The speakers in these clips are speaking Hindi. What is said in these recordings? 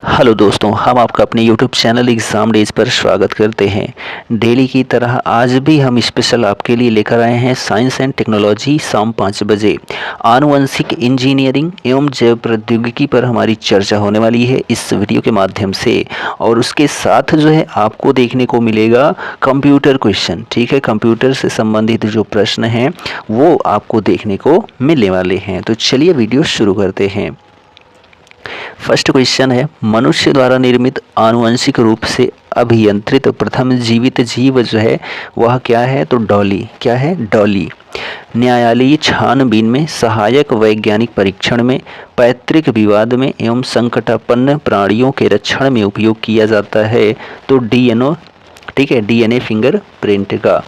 हेलो दोस्तों, हम आपका अपने यूट्यूब चैनल एग्ज़ाम डेज पर स्वागत करते हैं। डेली की तरह आज भी हम स्पेशल आपके लिए लेकर आए हैं साइंस एंड टेक्नोलॉजी शाम 5 बजे। आनुवंशिक इंजीनियरिंग एवं जैव प्रौद्योगिकी पर हमारी चर्चा होने वाली है इस वीडियो के माध्यम से। और उसके साथ जो है आपको देखने को मिलेगा कंप्यूटर क्वेश्चन। ठीक है, कंप्यूटर से संबंधित जो प्रश्न हैं वो आपको देखने को मिलने वाले हैं। तो चलिए वीडियो शुरू करते हैं। फर्स्ट क्वेश्चन है, मनुष्य द्वारा निर्मित आनुवंशिक रूप से अभियंत्रित प्रथम जीवित जीव जो है वह क्या है? तो डॉली। क्या है? डॉली। न्यायालयीय छानबीन में, सहायक वैज्ञानिक परीक्षण में, पैतृक विवाद में एवं संकटापन्न प्राणियों के रक्षण में उपयोग किया जाता है। तो डीएनओ। ठीक है, डीएनए फिंगरप्रिंट का।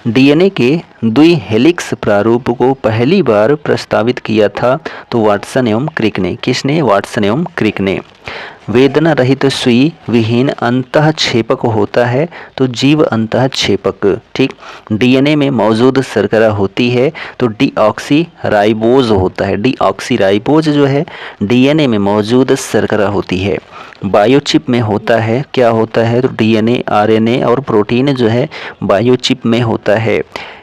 डीएनए के द्वि हेलिक्स प्रारूप को पहली बार प्रस्तावित किया था तो वाटसन एवं क्रिक ने। किसने? वाटसन एवं क्रिक ने। वेदना रहित सुई विहीन अंतःक्षेपक होता है तो जीव अंतःक्षेपक। ठीक। डीएनए में मौजूद शर्करा होती है तो डीऑक्सीराइबोज होता है। डीऑक्सीराइबोज जो है डीएनए में मौजूद शर्करा होती है। बायोचिप में होता है, क्या होता है? तो डीएनए, आरएनए और प्रोटीन जो है बायोचिप में होता है।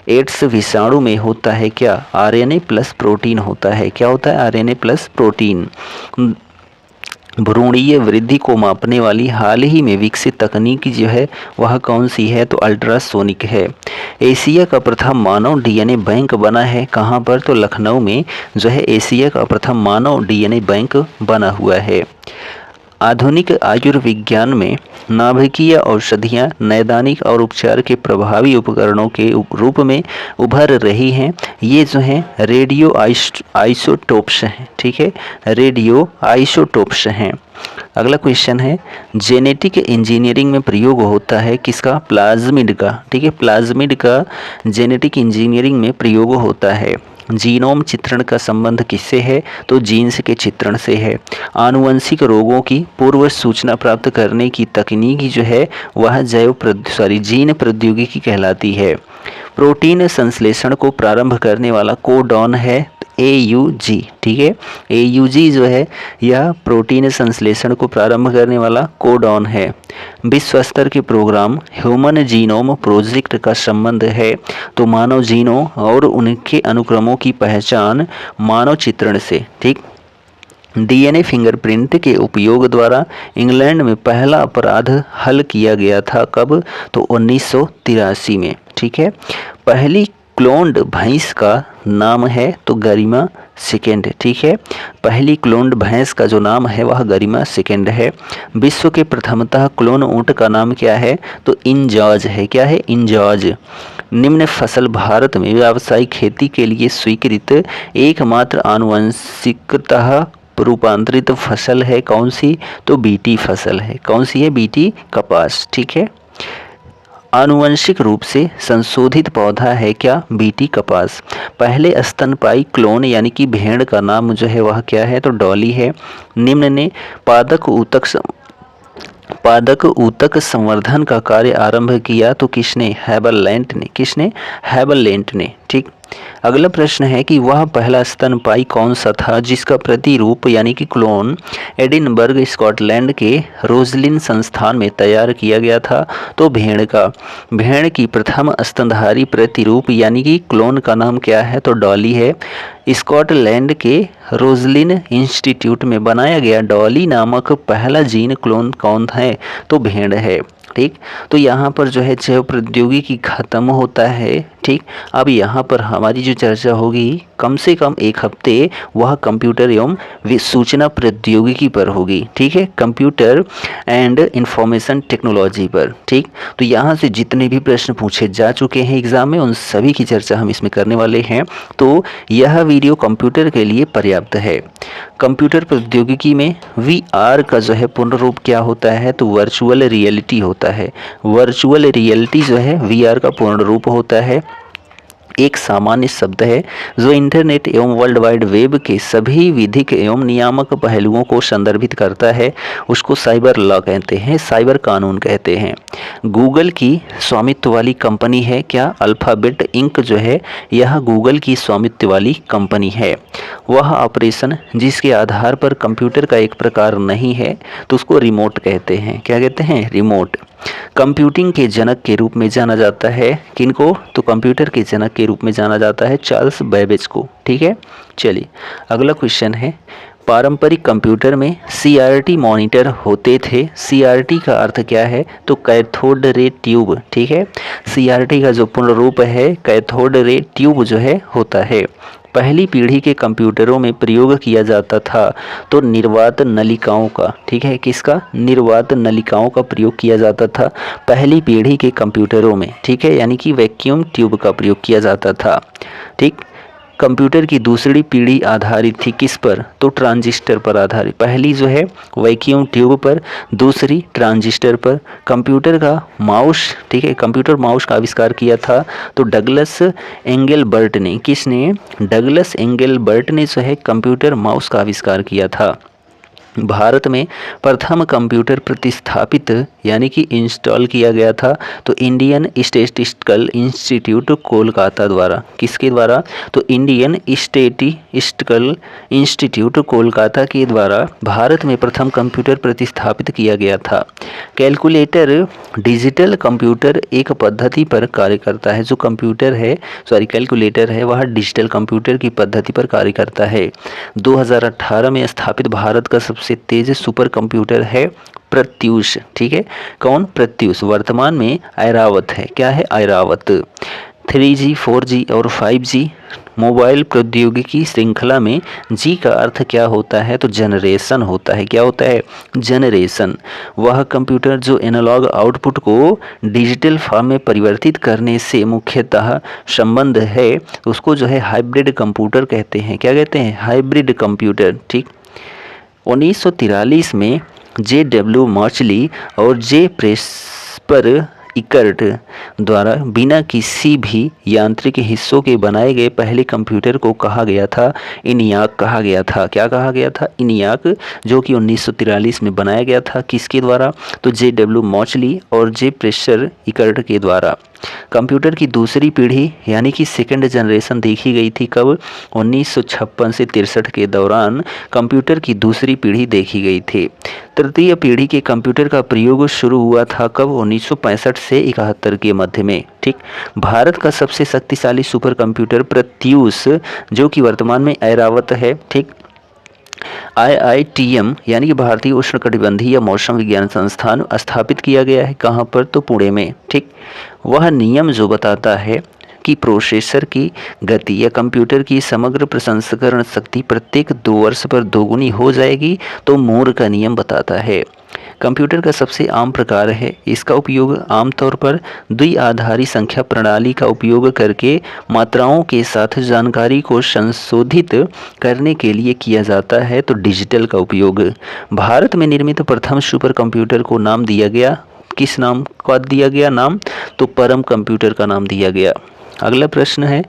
एड्स विषाणु में होता है क्या? आरएनए प्लस प्रोटीन होता है। क्या होता है? RNA plus protein. भ्रूणीय वृद्धि को मापने वाली हाल ही में विकसित तकनीक जो है वह कौन सी है? तो अल्ट्रासोनिक है। एशिया का प्रथम मानव डीएनए बैंक बना है कहाँ पर? तो लखनऊ में जो है एशिया का प्रथम मानव डीएनए बैंक बना हुआ है। आधुनिक आयुर्विज्ञान में नाभिकीय औषधियाँ नैदानिक और उपचार के प्रभावी उपकरणों के रूप में उभर रही हैं। ये जो हैं रेडियो आइसोटोप्स हैं। ठीक है, रेडियो आइसोटोप्स हैं। अगला क्वेश्चन है, जेनेटिक इंजीनियरिंग में प्रयोग होता है किसका? प्लाज्मिड का। ठीक है, प्लाज्मिड का जेनेटिक इंजीनियरिंग में प्रयोग होता है। जीनोम चित्रण का संबंध किससे है? तो जीन्स के चित्रण से है। आनुवंशिक रोगों की पूर्व सूचना प्राप्त करने की तकनीक जो है वह जीन प्रौद्योगिकी कहलाती है। प्रोटीन संश्लेषण को प्रारंभ करने वाला कोडॉन है AUG। ठीक है, AUG जो है यह प्रोटीन संश्लेषण को प्रारंभ करने वाला कोडॉन है। विश्व स्तर के प्रोग्राम ह्यूमन जीनोम प्रोजेक्ट का संबंध है तो मानव जीनों और उनके अनुक्रमों की पहचान मानव चित्रण से। ठीक। डीएनए फिंगरप्रिंट के उपयोग द्वारा इंग्लैंड में पहला अपराध हल किया गया था कब? तो 1983 में। ठीक है, पहली क्लोन्ड भैंस का नाम है तो गरिमा सेकेंड। ठीक है, पहली क्लोन्ड भैंस का जो नाम है वह गरिमा सेकेंड है। विश्व के प्रथमतः क्लोन ऊंट का नाम क्या है? तो इंजॉज है। क्या है? इंजॉज। निम्न फसल भारत में व्यावसायिक खेती के लिए स्वीकृत एकमात्र आनुवंशिकतः रूपांतरित फसल है कौन सी? तो बीटी फसल है। कौन सी है? बीटी कपास। ठीक है, आनुवंशिक रूप से संशोधित पौधा है क्या? बीटी कपास। पहले स्तनपायी क्लोन यानी कि भेड़ का नाम जो है वह क्या है? तो डॉली है। निम्न ने पादक ऊतक संवर्धन का कार्य आरंभ किया तो किसने? हैबरलैंड ने। किसने? हैबरलैंड ने। ठीक। अगला प्रश्न है कि वह पहला स्तनपायी कौन सा था जिसका प्रतिरूप यानी कि क्लोन एडिनबर्ग स्कॉटलैंड के रोजलिन संस्थान में तैयार किया गया था? तो भेड़ का। भेड़ की प्रथम स्तनधारी प्रतिरूप यानी कि क्लोन का नाम क्या है? तो डॉली है। स्कॉटलैंड के रोजलिन इंस्टीट्यूट में बनाया गया डॉली नामक पहला जीन क्लोन कौन है? तो भेड़ है। ठीक, तो यहाँ पर जो है जैव प्रौद्योगिकी खत्म होता है। ठीक, अब यहाँ पर हमारी जो चर्चा होगी कम से कम एक हफ्ते वह कंप्यूटर एवं सूचना प्रौद्योगिकी पर होगी। ठीक है, कंप्यूटर एंड इंफॉर्मेशन टेक्नोलॉजी पर। ठीक, तो यहाँ से जितने भी प्रश्न पूछे जा चुके हैं एग्जाम में उन सभी की चर्चा हम इसमें करने वाले हैं। तो यह वीडियो कंप्यूटर के लिए पर्याप्त है। कंप्यूटर प्रौद्योगिकी में VR का जो है पूर्ण रूप क्या होता है? तो वर्चुअल रियलिटी होता है। वर्चुअल रियलिटी जो है VR का पूर्ण रूप होता है। एक सामान्य शब्द है जो इंटरनेट एवं वर्ल्ड वाइड वेब के सभी विधिक एवं नियामक पहलुओं को संदर्भित करता है, उसको साइबर लॉ कहते हैं, साइबर कानून कहते हैं। गूगल की स्वामित्व वाली कंपनी है क्या? अल्फ़ाबेट इंक जो है यह गूगल की स्वामित्व वाली कंपनी है। वह ऑपरेशन जिसके आधार पर कंप्यूटर का एक प्रकार नहीं है तो उसको रिमोट कहते हैं। क्या कहते हैं? रिमोट। कंप्यूटिंग के जनक के रूप में जाना जाता है किनको? तो कंप्यूटर के जनक के रूप में जाना जाता है चार्ल्स बेबेज को। ठीक है, चलिए अगला क्वेश्चन है, पारंपरिक कंप्यूटर में CRT मॉनिटर होते थे। CRT का अर्थ क्या है? तो कैथोड रे ट्यूब। ठीक है, CRT का जो पूर्ण रूप है कैथोड रे ट्यूब जो है होता है। पहली पीढ़ी के कंप्यूटरों में प्रयोग किया जाता था तो निर्वात नलिकाओं का। ठीक है, किसका? निर्वात नलिकाओं का प्रयोग किया जाता था पहली पीढ़ी के कंप्यूटरों में। ठीक है, यानी कि वैक्यूम ट्यूब का प्रयोग किया जाता था। ठीक, कंप्यूटर की दूसरी पीढ़ी आधारित थी किस पर? तो ट्रांजिस्टर पर आधारित। पहली जो है वैक्यूम ट्यूब पर, दूसरी ट्रांजिस्टर पर। कंप्यूटर का माउस, ठीक है, कंप्यूटर माउस का आविष्कार किया था तो डगलस एंगलबर्ट ने। किसने? डगलस एंगलबर्ट ने जो है कंप्यूटर माउस का आविष्कार किया था। भारत में प्रथम कंप्यूटर प्रतिस्थापित यानी कि इंस्टॉल किया गया था तो इंडियन स्टैटिस्टिकल इंस्टीट्यूट कोलकाता द्वारा। किसके द्वारा? तो इंडियन स्टैटिस्टिकल इंस्टीट्यूट कोलकाता के द्वारा भारत में प्रथम कंप्यूटर प्रतिस्थापित किया गया था। कैलकुलेटर डिजिटल कंप्यूटर एक पद्धति पर कार्य करता है। जो कंप्यूटर है कैलकुलेटर है वह डिजिटल कंप्यूटर की पद्धति पर कार्य करता है। 2018 में स्थापित भारत का सबसे तेज सुपर कंप्यूटर है प्रत्यूष। ठीक है, कौन? प्रत्यूष। वर्तमान में ऐरावत है। क्या है? ऐरावत। 3G 4G और 5G मोबाइल प्रौद्योगिकी श्रृंखला में जी का अर्थ क्या होता है? तो जनरेशन होता है। क्या होता है? जनरेशन। वह कंप्यूटर जो एनालॉग आउटपुट को डिजिटल फॉर्म में परिवर्तित करने से मुख्यतः संबंध है उसको जो है हाइब्रिड कंप्यूटर कहते हैं। क्या कहते हैं? Hybrid computer. ठीक, 1943 में JW मॉचली और J प्रेस्पर इकर्ट द्वारा बिना किसी भी यांत्रिक हिस्सों के बनाए गए पहले कंप्यूटर को कहा गया था इनियाक कहा गया था। क्या कहा गया था? इनियाक, जो कि 1943 में बनाया गया था। किसके द्वारा? तो JW मॉचली और J प्रेस्पर इकर्ट के द्वारा। कंप्यूटर की दूसरी पीढ़ी यानी कि सेकंड जनरेशन देखी गई थी कब? 1956 से 63 के दौरान कंप्यूटर की दूसरी पीढ़ी देखी गई थी। तृतीय पीढ़ी के कंप्यूटर का प्रयोग शुरू हुआ था कब? 1965 से 71 के मध्य में। ठीक, भारत का सबसे शक्तिशाली सुपर कंप्यूटर प्रत्यूष जो कि वर्तमान में ऐरावत है। ठीक, IITM यानी कि भारतीय उष्णकटिबंधीय मौसम विज्ञान संस्थान स्थापित किया गया है। कहाँ पर? तो पुणे में। ठीक, वह नियम जो बताता है कि प्रोसेसर की गति या कंप्यूटर की समग्र प्रसंस्करण शक्ति प्रत्येक 2 वर्ष पर दोगुनी हो जाएगी तो मूर का नियम बताता है। कंप्यूटर का सबसे आम प्रकार है। इसका उपयोग आमतौर पर द्विआधारी संख्या प्रणाली का उपयोग करके मात्राओं के साथ जानकारी को संशोधित करने के लिए किया जाता है तो डिजिटल का उपयोग। भारत में निर्मित प्रथम सुपर कंप्यूटर को नाम दिया गया, किस नाम का दिया गया नाम? तो परम कंप्यूटर का नाम दिया गया। अगला प्रश्न है,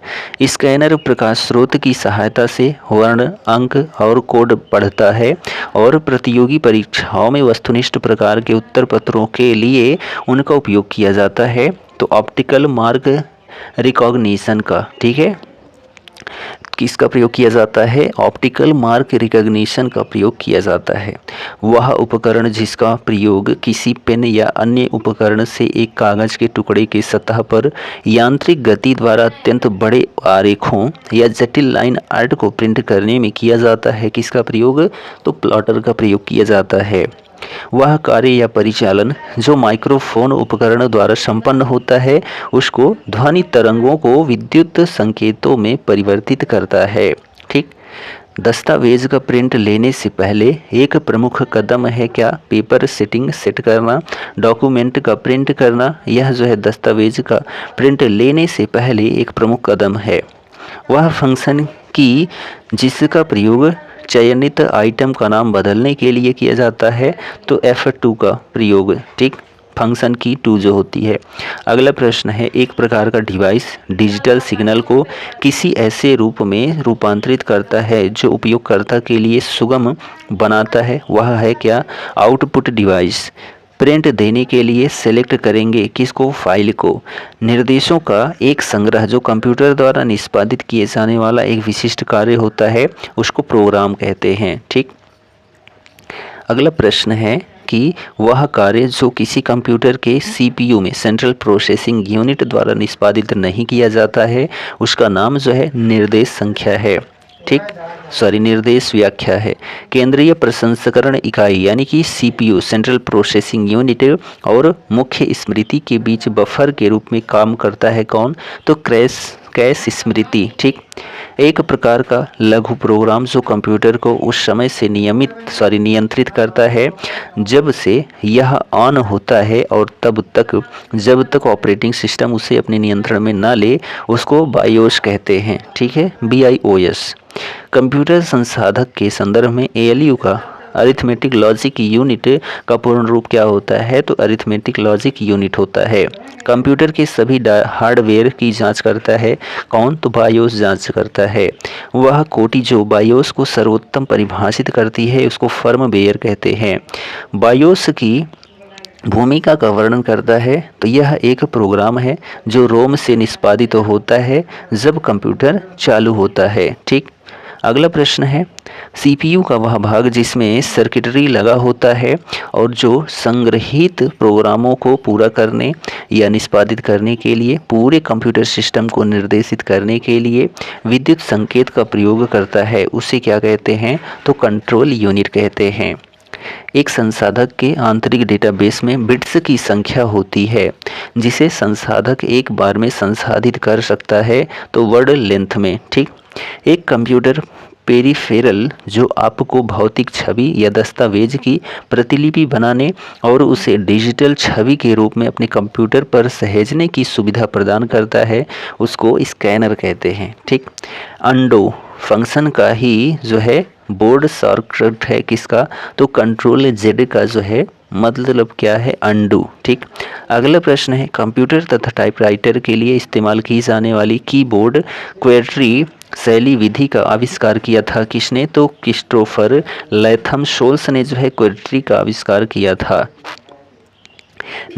स्कैनर प्रकाश स्रोत की सहायता से वर्ण, अंक और कोड पढ़ता है और प्रतियोगी परीक्षाओं में वस्तुनिष्ठ प्रकार के उत्तर पत्रों के लिए उनका उपयोग किया जाता है तो ऑप्टिकल मार्क रिकॉग्निशन का। ठीक है, किसका प्रयोग किया जाता है? ऑप्टिकल मार्क रिकॉग्निशन का प्रयोग किया जाता है। वह उपकरण जिसका प्रयोग किसी पेन या अन्य उपकरण से एक कागज के टुकड़े के सतह पर यांत्रिक गति द्वारा अत्यंत बड़े आरेखों या जटिल लाइन आर्ट को प्रिंट करने में किया जाता है, किसका प्रयोग? तो प्लॉटर का प्रयोग किया जाता है। वह कार्य या परिचालन जो माइक्रोफोन उपकरण द्वारा संपन्न होता है उसको ध्वनि तरंगों को विद्युत संकेतों में परिवर्तित करता है। ठीक, दस्तावेज का प्रिंट लेने से पहले एक प्रमुख कदम है क्या? पेपर सेटिंग सेट करना, डॉक्यूमेंट का प्रिंट करना। यह जो है दस्तावेज का प्रिंट लेने से पहले एक प्रमुख कदम है। वह फंक्शन की जिसका प्रयोग चयनित आइटम का नाम बदलने के लिए किया जाता है तो F2 का प्रयोग। ठीक, फंक्शन की 2 जो होती है। अगला प्रश्न है, एक प्रकार का डिवाइस डिजिटल सिग्नल को किसी ऐसे रूप में रूपांतरित करता है जो उपयोगकर्ता के लिए सुगम बनाता है, वह है क्या? Output device. प्रिंट देने के लिए सेलेक्ट करेंगे किसको? फाइल को। निर्देशों का एक संग्रह जो कंप्यूटर द्वारा निष्पादित किए जाने वाला एक विशिष्ट कार्य होता है, उसको प्रोग्राम कहते हैं। ठीक। अगला प्रश्न है कि वह कार्य जो किसी कंप्यूटर के सीपीयू में सेंट्रल प्रोसेसिंग यूनिट द्वारा निष्पादित नहीं किया जाता है, उसका नाम जो है निर्देश संख्या है। ठीक, निर्देश व्याख्या है। केंद्रीय प्रसंस्करण इकाई यानी कि सीपीयू सेंट्रल प्रोसेसिंग यूनिट और मुख्य स्मृति के बीच बफर के रूप में काम करता है कौन? तो कैश स्मृति। ठीक, एक प्रकार का लघु प्रोग्राम जो कंप्यूटर को उस समय से नियंत्रित करता है जब से यह ऑन होता है और जब तक ऑपरेटिंग सिस्टम उसे अपने नियंत्रण में ना ले, उसको बायोस कहते हैं। ठीक है, BIOS। कंप्यूटर संसाधक के संदर्भ में ALU का अरिथमेटिक लॉजिक यूनिट का पूर्ण रूप क्या होता है? तो अरिथमेटिक लॉजिक यूनिट होता है। कंप्यूटर के सभी हार्डवेयर की जांच करता है कौन? तो बायोस जांच करता है। वह कोटि जो बायोस को सर्वोत्तम परिभाषित करती है उसको फर्मवेयर कहते हैं। बायोस की भूमिका का वर्णन करता है तो यह एक प्रोग्राम है जो रोम से निष्पादित होता है जब कंप्यूटर चालू होता है। ठीक। अगला प्रश्न है, सीपीयू का वह भाग जिसमें सर्किटरी लगा होता है और जो संग्रहीत प्रोग्रामों को पूरा करने या निष्पादित करने के लिए पूरे कंप्यूटर सिस्टम को निर्देशित करने के लिए विद्युत संकेत का प्रयोग करता है, उसे क्या कहते हैं? तो कंट्रोल यूनिट कहते हैं। एक संसाधक के आंतरिक डेटाबेस में बिट्स की संख्या होती है जिसे संसाधक एक बार में संसाधित कर सकता है, तो वर्ड लेंथ में। ठीक। एक कंप्यूटर पेरिफेरल जो आपको भौतिक छवि या दस्तावेज की प्रतिलिपि बनाने और उसे डिजिटल छवि के रूप में अपने कंप्यूटर पर सहेजने की सुविधा प्रदान करता है, उसको स्कैनर कहते हैं। ठीक। अंडो फंक्शन का ही जो है बोर्ड शॉर्टकट है किसका? तो कंट्रोल Z का जो है मतलब क्या है? अंडू। ठीक। अगला प्रश्न है, कंप्यूटर तथा टाइपराइटर के लिए इस्तेमाल की जाने वाली कीबोर्ड क्वेट्री शैली विधि का आविष्कार किया था किसने? तो क्रिस्टोफर लैथम शोल्स ने जो है क्वेट्री का आविष्कार किया था।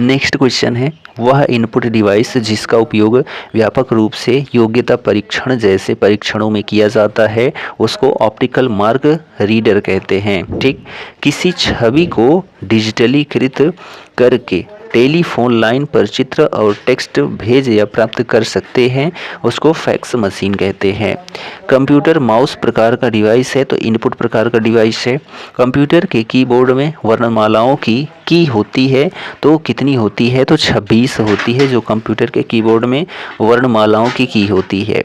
नेक्स्ट क्वेश्चन है, वह इनपुट डिवाइस जिसका उपयोग व्यापक रूप से योग्यता परीक्षण जैसे परीक्षणों में किया जाता है उसको ऑप्टिकल मार्क रीडर कहते हैं। ठीक। किसी छवि को डिजिटलीकृत करके टेलीफोन लाइन पर चित्र और टेक्स्ट भेज या प्राप्त कर सकते हैं, उसको फैक्स मशीन कहते हैं। कंप्यूटर माउस प्रकार का डिवाइस है तो इनपुट प्रकार का डिवाइस है। कंप्यूटर के कीबोर्ड में वर्णमालाओं की होती है तो कितनी होती है? तो 26 होती है जो कंप्यूटर के कीबोर्ड में वर्णमालाओं की होती है।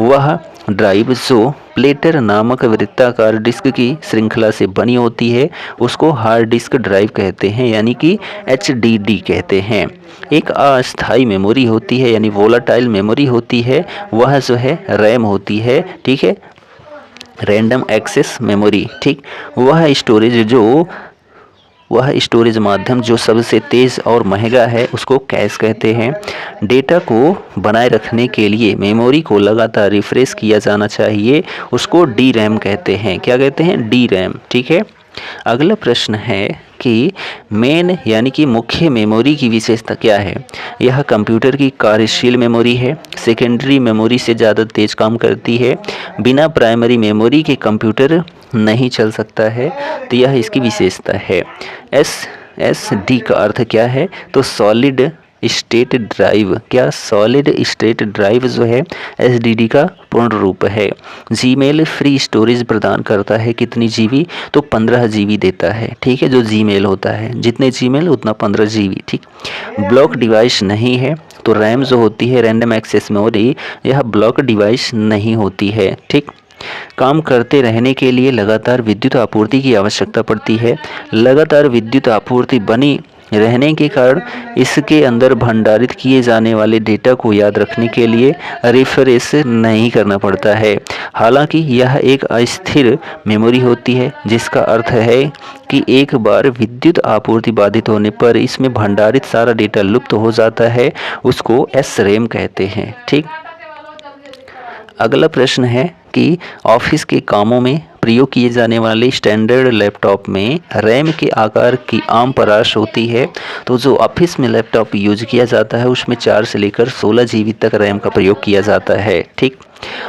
वह ड्राइव जो प्लेटर नामक वृत्ताकार डिस्क की श्रृंखला से बनी होती है उसको हार्ड डिस्क ड्राइव कहते हैं यानी कि HDD कहते हैं। एक अस्थायी मेमोरी होती है यानी वोलाटाइल मेमोरी होती है, वह जो है रैम होती है। ठीक है, रैंडम एक्सेस मेमोरी। ठीक। वह स्टोरेज माध्यम जो सबसे तेज़ और महंगा है उसको कैश कहते हैं। डेटा को बनाए रखने के लिए मेमोरी को लगातार रिफ्रेश किया जाना चाहिए, उसको DRAM कहते हैं। क्या कहते हैं? DRAM। ठीक है। अगला प्रश्न है कि मेन यानी कि मुख्य मेमोरी की विशेषता क्या है? यह कंप्यूटर की कार्यशील मेमोरी है, सेकेंडरी मेमोरी से ज़्यादा तेज काम करती है, बिना प्राइमरी मेमोरी के कंप्यूटर नहीं चल सकता है, तो यह इसकी विशेषता है। SSD का अर्थ क्या है? तो सॉलिड स्टेट ड्राइव। क्या? सॉलिड स्टेट ड्राइव जो है SSD का पूर्ण रूप है। जीमेल फ्री स्टोरेज प्रदान करता है कितनी GB? तो 15 GB देता है। ठीक है, जो जीमेल होता है, जितने जीमेल उतना 15 GB। ठीक। ब्लॉक डिवाइस नहीं है तो रैम जो होती है रैंडम एक्सेस मेमोरी, यह ब्लॉक डिवाइस नहीं होती है। ठीक। काम करते रहने के लिए लगातार विद्युत आपूर्ति की आवश्यकता पड़ती है। लगातार विद्युत आपूर्ति बनी रहने के कारण इसके अंदर भंडारित किए जाने वाले डेटा को याद रखने के लिए रिफ्रेश नहीं करना पड़ता है। हालांकि यह एक अस्थिर मेमोरी होती है, जिसका अर्थ है कि एक बार विद्युत आपूर्ति बाधित होने पर इसमें भंडारित सारा डेटा लुप्त हो जाता है। उसको SRAM कहते हैं। ठीक, अगला प्रश्न है कि ऑफिस के कामों में प्रयोग किए जाने वाले स्टैंडर्ड लैपटॉप में रैम के आकार की आम परास होती है। तो जो ऑफिस में लैपटॉप यूज किया जाता है उसमें 4 से लेकर 16 GB तक रैम का प्रयोग किया जाता है। ठीक,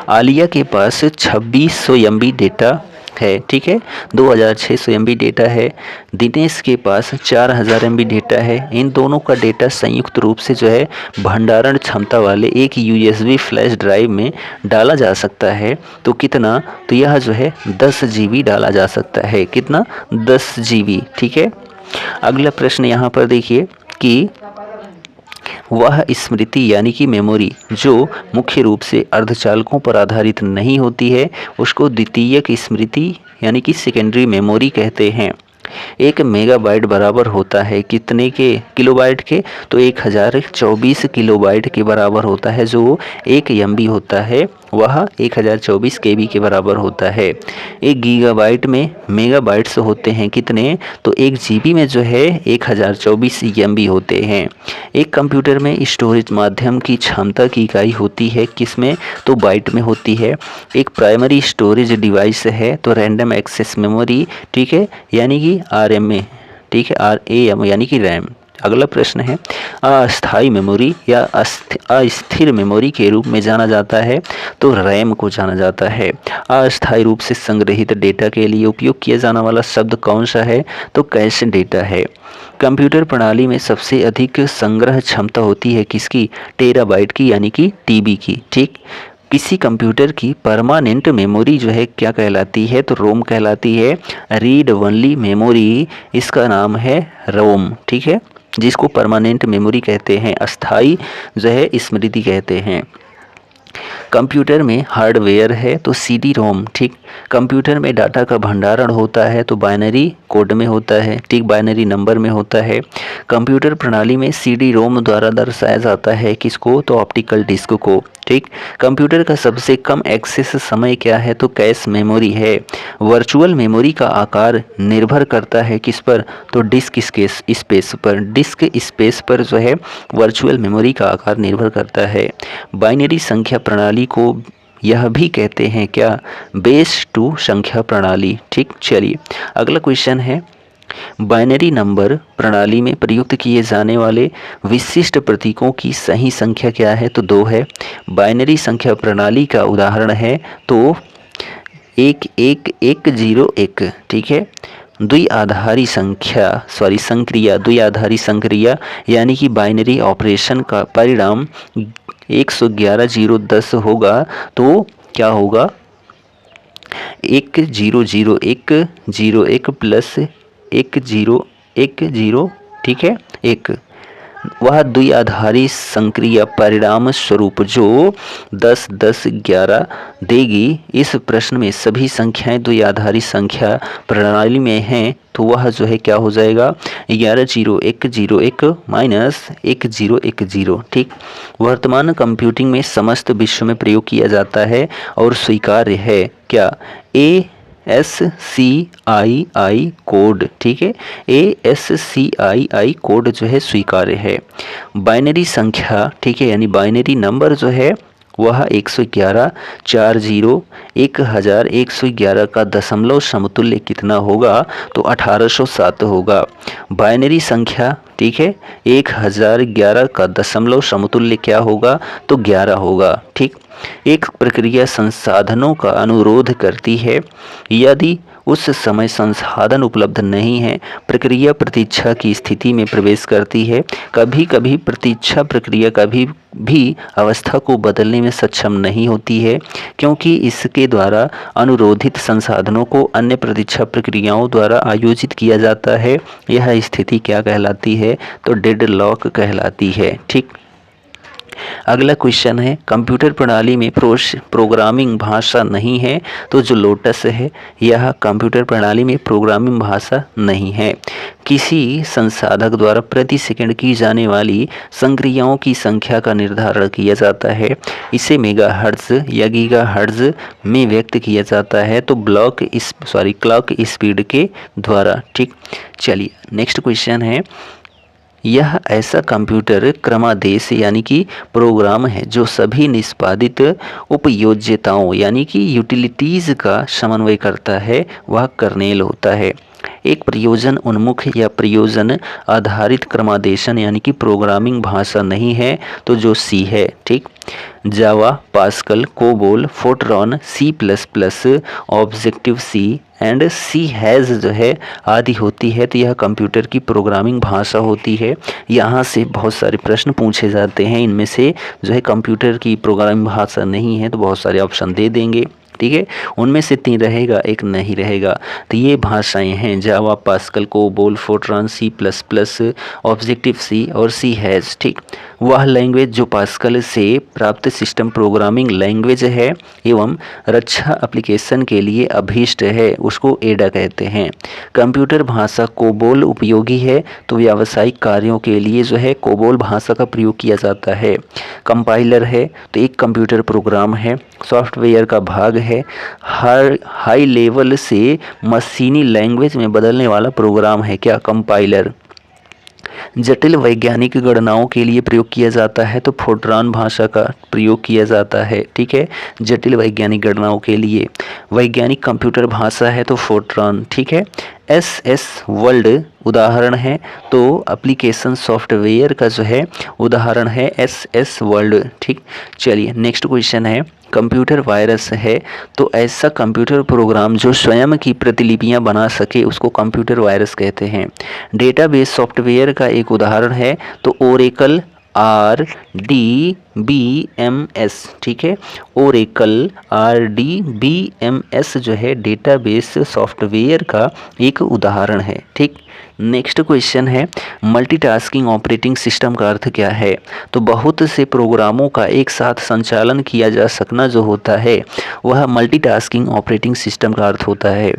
आलिया के पास 2600 MB डेटा है। ठीक है, 2600 MB डेटा है। दिनेश के पास 4000 MB डेटा है। इन दोनों का डेटा संयुक्त रूप से जो है भंडारण क्षमता वाले एक USB फ्लैश ड्राइव में डाला जा सकता है। तो कितना, तो यह जो है 10 GB डाला जा सकता है। कितना, 10 GB। ठीक है, अगला प्रश्न यहाँ पर देखिए कि वह स्मृति यानी कि मेमोरी जो मुख्य रूप से अर्धचालकों पर आधारित नहीं होती है उसको द्वितीयक स्मृति यानी कि सेकेंडरी मेमोरी कहते हैं। 1 मेगाबाइट बराबर होता है कितने के, किलोबाइट के, तो 1024 किलोबाइट के बराबर होता है। जो 1 MB होता है वह 1024 KB के बराबर होता है। 1 गीगाबाइट में मेगाबाइट्स होते हैं कितने, तो 1 GB में जो है 1024 MB होते हैं। एक कंप्यूटर में स्टोरेज माध्यम की क्षमता की इकाई होती है किसमें, तो बाइट में होती है। एक प्राइमरी स्टोरेज डिवाइस है तो रैंडम एक्सेस मेमोरी, ठीक है, यानी कि RMA, ठीक है, RAM यानी कि रैम। अगला प्रश्न है अस्थायी मेमोरी या अस्थिर मेमोरी के रूप में जाना जाता है तो रैम को जाना जाता है। अस्थायी रूप से संग्रहित डेटा के लिए उपयोग किया जाने वाला शब्द कौन सा है, तो कैश डेटा है। कंप्यूटर प्रणाली में सबसे अधिक संग्रह क्षमता होती है किसकी, टेराबाइट की यानी कि TB की। ठीक, किसी कंप्यूटर की परमानेंट मेमोरी जो है क्या कहलाती है, तो रोम कहलाती है। रीड ओनली मेमोरी इसका नाम है रोम। ठीक है, जिसको परमानेंट मेमोरी कहते हैं, अस्थाई जो है स्मृति कहते हैं। कंप्यूटर में हार्डवेयर है तो CD-ROM। ठीक, कंप्यूटर में डाटा का भंडारण होता है तो बाइनरी कोड में होता है। ठीक, बाइनरी नंबर में होता है। कंप्यूटर प्रणाली में CD-ROM द्वारा दर्शाया जाता है किसको, तो ऑप्टिकल डिस्क को। ठीक, कंप्यूटर का सबसे कम एक्सेस समय क्या है, तो कैश मेमोरी है। वर्चुअल मेमोरी का आकार निर्भर करता है किस पर, तो डिस्क स्पेस पर। डिस्क स्पेस पर जो है वर्चुअल मेमोरी का आकार निर्भर करता है। बाइनरी संख्या प्रणाली को यह भी कहते हैं क्या, बेस 2 संख्या प्रणाली। ठीक, चलिए अगला क्वेश्चन है बाइनरी नंबर प्रणाली में प्रयुक्त किए जाने वाले विशिष्ट प्रतीकों की सही संख्या क्या है, तो 2 है। बाइनरी संख्या प्रणाली का उदाहरण है तो 11101। ठीक है, द्विआधारी संक्रिया द्विआधारी संक्रिया यानी कि बाइनरी ऑपरेशन का परिणाम 111-010 होगा तो क्या होगा, 100101 प्लस 1010, ठीक है, 1। वह द्विआधारी संक्रिया परिणाम स्वरूप जो 10, 10, 11 देगी। इस प्रश्न में सभी संख्याएं द्विआधारी संख्या प्रणाली में हैं तो वह जो है क्या हो जाएगा, 110101 माइनस 1010। ठीक, वर्तमान कंप्यूटिंग में समस्त विश्व में प्रयोग किया जाता है और स्वीकार्य है क्या, ASCII कोड। ठीक है, ASCII कोड जो है स्वीकार्य है। बाइनरी संख्या, ठीक है, यानी बाइनरी नंबर जो है वह 111, 40, 1111 का दशमलव समतुल्य कितना होगा, तो 1807 होगा। बाइनरी संख्या, ठीक है, 1011 का दशमलव समतुल्य क्या होगा, तो 11 होगा। ठीक, एक प्रक्रिया संसाधनों का अनुरोध करती है, यदि उस समय संसाधन उपलब्ध नहीं है प्रक्रिया प्रतीक्षा की स्थिति में प्रवेश करती है। कभी कभी प्रतीक्षा प्रक्रिया कभी भी अवस्था को बदलने में सक्षम नहीं होती है क्योंकि इसके द्वारा अनुरोधित संसाधनों को अन्य प्रतीक्षा प्रक्रियाओं द्वारा आयोजित किया जाता है। यह स्थिति क्या कहलाती है, तो डेडलॉक कहलाती है। ठीक, अगला क्वेश्चन है कंप्यूटर प्रणाली में प्रोग्रामिंग भाषा नहीं है, तो जो लोटस है यह कंप्यूटर प्रणाली में प्रोग्रामिंग भाषा नहीं है। किसी संसाधक द्वारा प्रति सेकंड की जाने वाली संक्रियाओं की संख्या का निर्धारण किया जाता है, इसे मेगाहर्ट्ज या गीगाहर्ट्ज में व्यक्त किया जाता है, तो क्लॉक स्पीड के द्वारा। ठीक, चलिए नेक्स्ट क्वेश्चन है, यह ऐसा कंप्यूटर क्रमादेश यानी कि प्रोग्राम है जो सभी निष्पादित उपयोज्यताओं यानी कि यूटिलिटीज़ का समन्वय करता है, वह कर्नेल होता है। एक प्रयोजन उन्मुख या प्रयोजन आधारित क्रमादेशन यानी कि प्रोग्रामिंग भाषा नहीं है, तो जो सी है। ठीक, Java, Pascal, COBOL, Fortran, C++, Objective C and C has जो है आदि होती है, तो यह कंप्यूटर की प्रोग्रामिंग भाषा होती है। यहाँ से बहुत सारे प्रश्न पूछे जाते हैं, इनमें से जो है कंप्यूटर की प्रोग्रामिंग भाषा नहीं है तो बहुत सारे ऑप्शन दे देंगे। ठीक है, उनमें से 3 रहेगा, एक नहीं रहेगा। तो ये भाषाएं हैं Java, Pascal, COBOL, Fortran, C++, Objective C और सी हैज़। ठीक, वह लैंग्वेज जो पास्कल से प्राप्त सिस्टम प्रोग्रामिंग लैंग्वेज है एवं रक्षा एप्लीकेशन के लिए अभीष्ट है, उसको एडा कहते हैं। कंप्यूटर भाषा कोबोल उपयोगी है, तो व्यावसायिक कार्यों के लिए जो है कोबोल भाषा का प्रयोग किया जाता है। कंपाइलर है तो एक कंप्यूटर प्रोग्राम है, सॉफ्टवेयर का भाग है, हर हाई लेवल से मशीनी लैंग्वेज में बदलने वाला प्रोग्राम है क्या, कंपाइलर। जटिल वैज्ञानिक गणनाओं के लिए प्रयोग किया जाता है, तो फोर्ट्रॉन भाषा का प्रयोग किया जाता है। ठीक है, जटिल वैज्ञानिक गणनाओं के लिए वैज्ञानिक कंप्यूटर भाषा है तो फोर्ट्रॉन। ठीक है, SS वर्ल्ड उदाहरण है, तो एप्लीकेशन सॉफ्टवेयर का जो है उदाहरण है SS वर्ल्ड। ठीक, चलिए नेक्स्ट क्वेश्चन है, कंप्यूटर वायरस है तो ऐसा कंप्यूटर प्रोग्राम जो स्वयं की प्रतिलिपियां बना सके उसको कंप्यूटर वायरस कहते हैं। डेटाबेस सॉफ्टवेयर का एक उदाहरण है तो ओरेकल RDBMS। ठीक है, ओरेकल RDBMS जो है डेटाबेस सॉफ्टवेयर का एक उदाहरण है। ठीक, नेक्स्ट क्वेश्चन है, मल्टीटास्किंग ऑपरेटिंग सिस्टम का अर्थ क्या है, तो बहुत से प्रोग्रामों का एक साथ संचालन किया जा सकना जो होता है वह मल्टीटास्किंग ऑपरेटिंग सिस्टम का अर्थ होता है।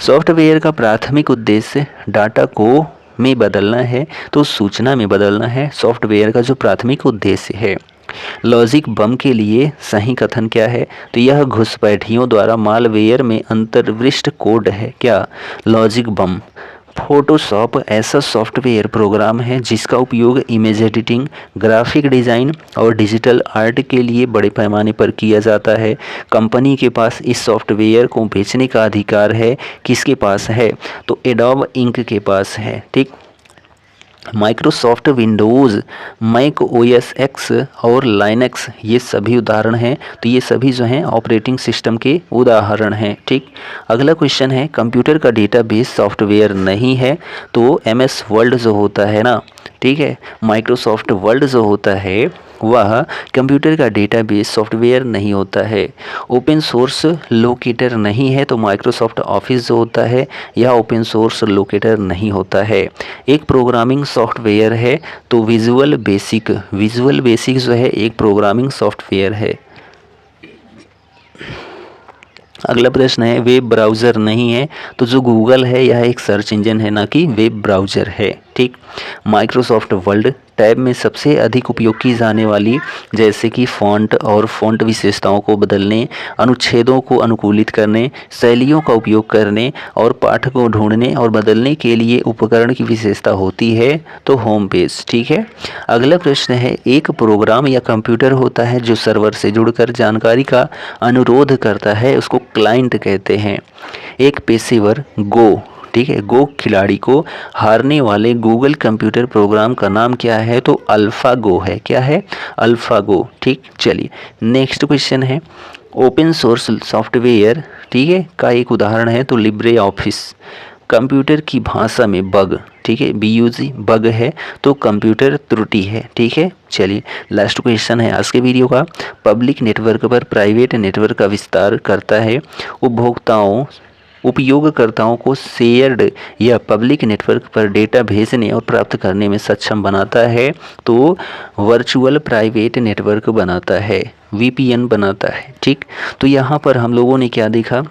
सॉफ्टवेयर का प्राथमिक उद्देश्य डाटा को में बदलना है, तो सूचना में बदलना है, सॉफ्टवेयर का जो प्राथमिक उद्देश्य है। लॉजिक बम के लिए सही कथन क्या है, तो यह घुसपैठियों द्वारा मालवेयर में अंतर्विष्ट कोड है क्या, लॉजिक बम। फोटोशॉप ऐसा सॉफ्टवेयर प्रोग्राम है जिसका उपयोग इमेज एडिटिंग, ग्राफिक डिज़ाइन और डिजिटल आर्ट के लिए बड़े पैमाने पर किया जाता है। कंपनी के पास इस सॉफ्टवेयर को बेचने का अधिकार है, किसके पास है, तो एडोब इंक के पास है। ठीक, Microsoft Windows, Mac OS X और लाइनक्स ये सभी उदाहरण हैं, तो ये सभी जो हैं ऑपरेटिंग सिस्टम के उदाहरण हैं। ठीक, अगला क्वेश्चन है, कंप्यूटर का डेटाबेस सॉफ्टवेयर नहीं है, तो MS वर्ल्ड जो होता है ना, ठीक है, माइक्रोसॉफ्ट वर्ल्ड जो होता है वह कंप्यूटर का डेटाबेस सॉफ्टवेयर नहीं होता है। ओपन सोर्स लोकेटर नहीं है, तो माइक्रोसॉफ्ट ऑफिस जो होता है यह ओपन सोर्स लोकेटर नहीं होता है। एक प्रोग्रामिंग सॉफ्टवेयर है तो विजुअल बेसिक जो है एक प्रोग्रामिंग सॉफ्टवेयर है। अगला प्रश्न है, वेब ब्राउज़र नहीं है, तो जो गूगल है यह एक सर्च इंजन है ना कि वेब ब्राउज़र है। ठीक, माइक्रोसॉफ्ट वर्ड टैब में सबसे अधिक उपयोग की जाने वाली जैसे कि फ़ॉन्ट और फ़ॉन्ट विशेषताओं को बदलने, अनुच्छेदों को अनुकूलित करने, शैलियों का उपयोग करने और पाठ को ढूंढने और बदलने के लिए उपकरण की विशेषता होती है, तो होम पेज। ठीक है, अगला प्रश्न है, एक प्रोग्राम या कंप्यूटर होता है जो सर्वर से जुड़कर जानकारी का अनुरोध करता है, उसको क्लाइंट कहते हैं। एक पेशेवर ठीक है, गो खिलाड़ी को हारने वाले गूगल कंप्यूटर प्रोग्राम का नाम क्या है, तो अल्फ़ा गो है। क्या है, अल्फ़ा गो। ठीक, चलिए नेक्स्ट क्वेश्चन है, ओपन सोर्स सॉफ्टवेयर ठीक है का एक उदाहरण है तो लिब्रे ऑफिस। कंप्यूटर की भाषा में बग, ठीक है, BUG बग है तो कंप्यूटर त्रुटि है। ठीक है, चलिए लास्ट क्वेश्चन है आज के वीडियो का, पब्लिक नेटवर्क पर प्राइवेट नेटवर्क का विस्तार करता है। उपभोक्ताओं उपयोगकर्ताओं को शेयर्ड या पब्लिक नेटवर्क पर डेटा भेजने और प्राप्त करने में सक्षम बनाता है, तो वर्चुअल प्राइवेट नेटवर्क बनाता है, वीपीएन बनाता है। ठीक, तो यहाँ पर हम लोगों ने क्या देखा,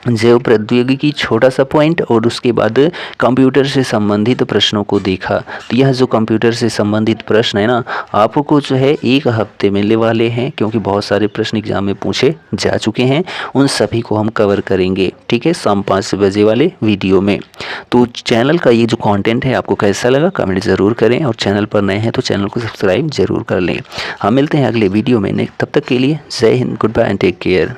जैव प्रौद्योगिकी छोटा सा पॉइंट और उसके बाद कंप्यूटर से संबंधित प्रश्नों को देखा। तो यह जो कंप्यूटर से संबंधित प्रश्न है ना, आपको जो है 1 हफ्ते मिलने वाले हैं, क्योंकि बहुत सारे प्रश्न एग्जाम में पूछे जा चुके हैं। उन सभी को हम कवर करेंगे, ठीक है, शाम 5 बजे वाले वीडियो में। तो चैनल का ये जो कंटेंट है आपको कैसा लगा कमेंट ज़रूर करें, और चैनल पर नए हैं तो चैनल को सब्सक्राइब जरूर कर लें। हम मिलते हैं अगले वीडियो में, तब तक के लिए जय हिंद, goodbye and take care.